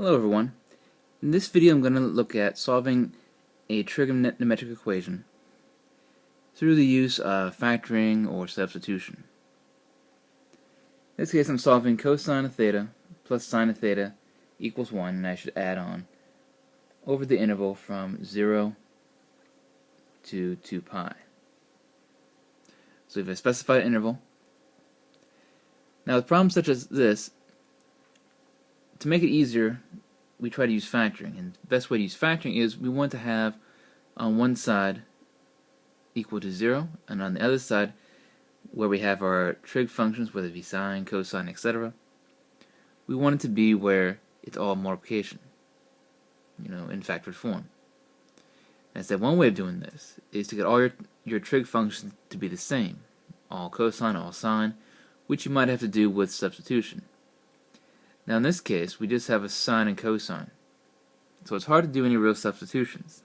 Hello everyone. In this video I'm going to look at solving a trigonometric equation through the use of factoring or substitution. In this case I'm solving cosine of theta plus sine of theta equals 1, and I should add on over the interval from 0 to 2 pi. So we have a specified interval. Now with problems such as this, to make it easier, we try to use factoring, and the best way to use factoring is we want to have on one side equal to 0, and on the other side, where we have our trig functions, whether it be sine, cosine, etc., we want it to be where it's all multiplication, in factored form. And so one way of doing this is to get all your trig functions to be the same, all cosine, all sine, which you might have to do with substitution. Now in this case, we just have a sine and cosine, so it's hard to do any real substitutions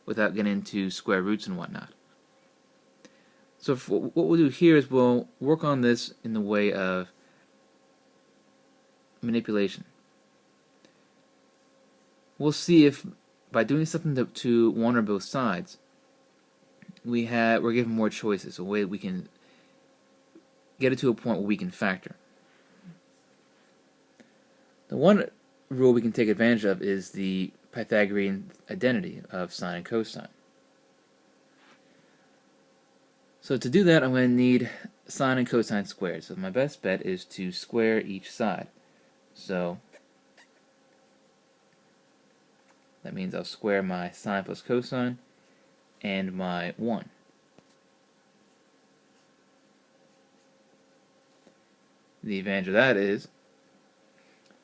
without getting into square roots and whatnot. So what we'll do here is we'll work on this in the way of manipulation. We'll see if by doing something to one or both sides, we're given more choices, a way that we can get it to a point where we can factor. The one rule we can take advantage of is the Pythagorean identity of sine and cosine. So to do that, I'm going to need sine and cosine squared. So my best bet is to square each side. So that means I'll square my sine plus cosine and my 1. The advantage of that is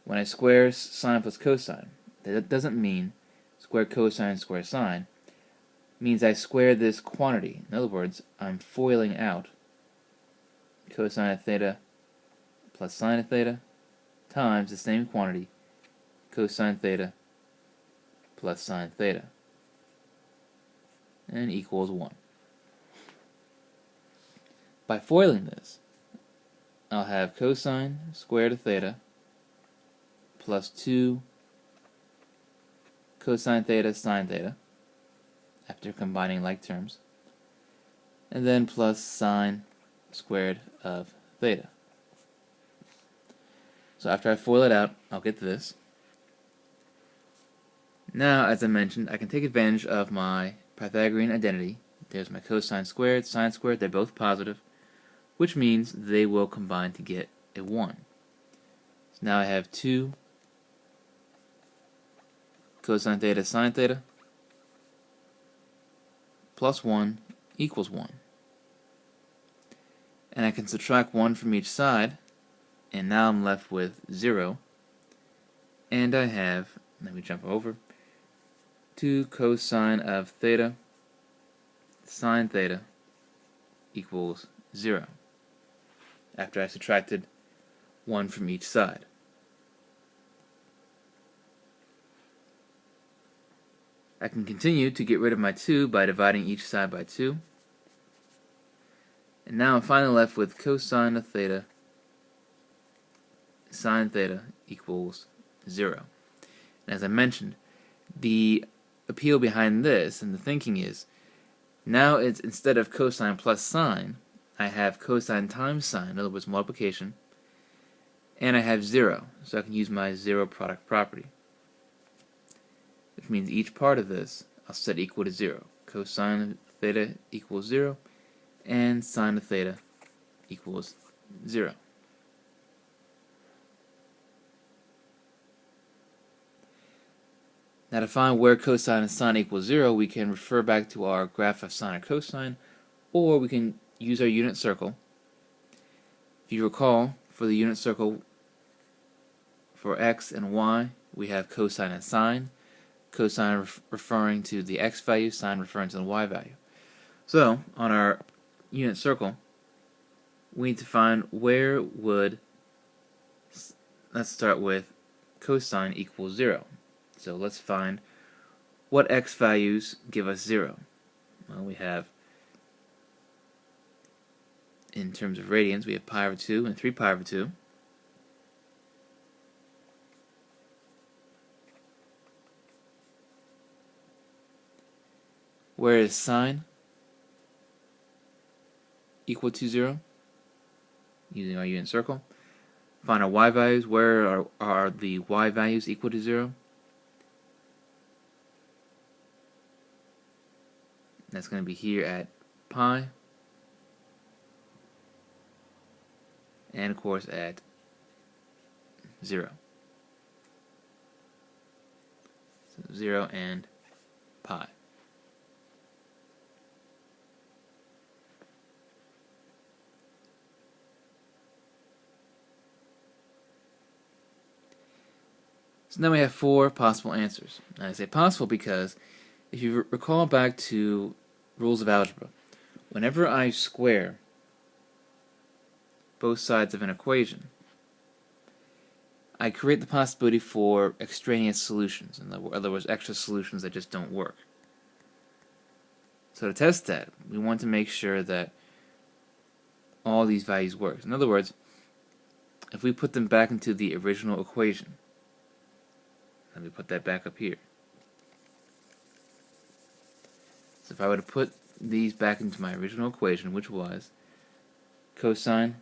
when I square sine plus cosine, that doesn't mean square cosine square sine. It means I square this quantity. In other words, I'm foiling out cosine of theta plus sine of theta times the same quantity, cosine theta plus sine theta, and equals 1. By foiling this, I'll have cosine squared of theta plus 2 cosine theta sine theta, after combining like terms, and then plus sine squared of theta. So after I FOIL it out, I'll get this. Now, as I mentioned, I can take advantage of my Pythagorean identity. There's my cosine squared, sine squared, they're both positive, which means they will combine to get a 1. So now I have 2 cosine theta sine theta plus 1 equals 1. And I can subtract 1 from each side, and now I'm left with 0. And I have, let me jump over, 2 cosine of theta sine theta equals 0, after I subtracted 1 from each side. I can continue to get rid of my 2 by dividing each side by 2. And now I'm finally left with cosine of theta sine theta equals 0. And as I mentioned, the appeal behind this and the thinking is, now it's instead of cosine plus sine, I have cosine times sine, in other words multiplication, and I have 0, so I can use my 0 product property, which means each part of this I'll set equal to 0. Cosine of theta equals 0, and sine of theta equals 0. Now to find where cosine and sine equals 0, we can refer back to our graph of sine or cosine, or we can use our unit circle. If you recall, for the unit circle for x and y, we have cosine and sine. Cosine referring to the x value, sine referring to the y value. So, on our unit circle, we need to find where would, let's start with cosine equals 0. So let's find what x values give us 0. Well, we have, in terms of radians, we have pi over 2 and 3 pi over 2. where is sine equal to 0, using our unit circle. Find our y values. Where are the y values equal to 0? That's going to be here at pi, and of course at 0. So 0 and pi. So now we have 4 possible answers. And I say possible because if you recall back to rules of algebra, whenever I square both sides of an equation, I create the possibility for extraneous solutions. In other words, extra solutions that just don't work. So to test that, we want to make sure that all these values work. In other words, if we put them back into the original equation, let me put that back up here. So if I were to put these back into my original equation, which was cosine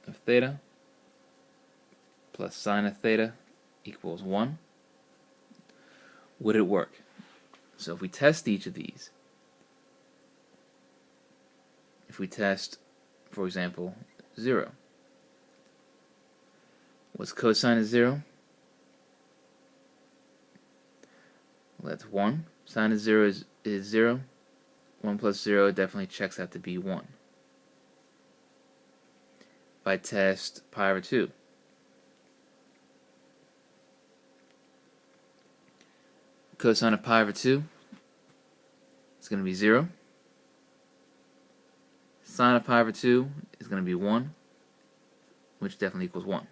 of theta plus sine of theta equals 1, would it work? So if we test each of these, if we test, for example, 0, what's cosine of 0? Well, that's 1. Sine of 0 is 0. 1 plus 0 definitely checks out to be 1. If I test pi over 2, cosine of pi over 2 is going to be 0. Sine of pi over 2 is going to be 1, which definitely equals 1.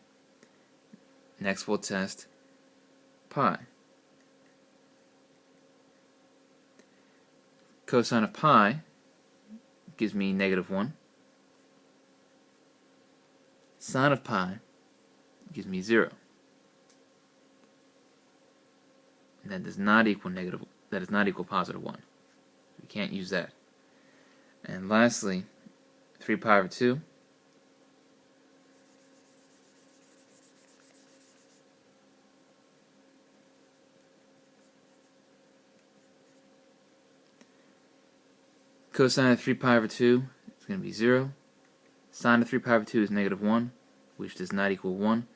Next we'll test pi. Cosine of pi gives me -1. Sine of pi gives me 0. And that does not equal positive 1. We can't use that. And lastly, 3 pi over 2 cosine of 3 pi over 2 is going to be 0. Sine of 3 pi over 2 is -1, which does not equal 1.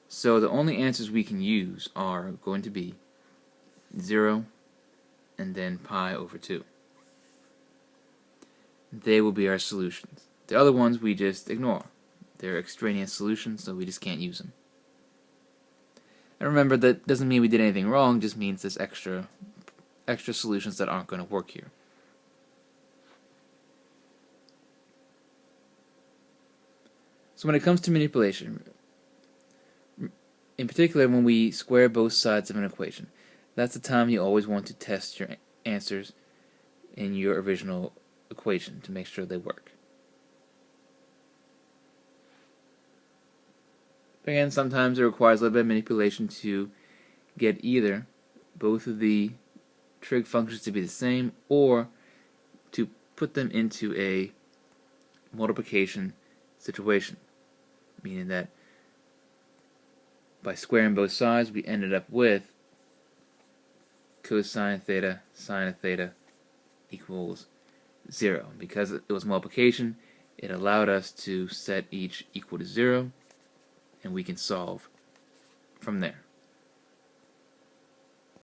So the only answers we can use are going to be 0 and then pi over 2. They will be our solutions. The other ones we just ignore. They're extraneous solutions, so we just can't use them. And remember, that doesn't mean we did anything wrong, just means there's extra solutions that aren't going to work here. So when it comes to manipulation, in particular when we square both sides of an equation, that's the time you always want to test your answers in your original equation to make sure they work. Again, sometimes it requires a little bit of manipulation to get either both of the trig functions to be the same or to put them into a multiplication situation, meaning that by squaring both sides we ended up with cosine theta sine of theta equals 0. Because it was multiplication, it allowed us to set each equal to 0, and we can solve from there.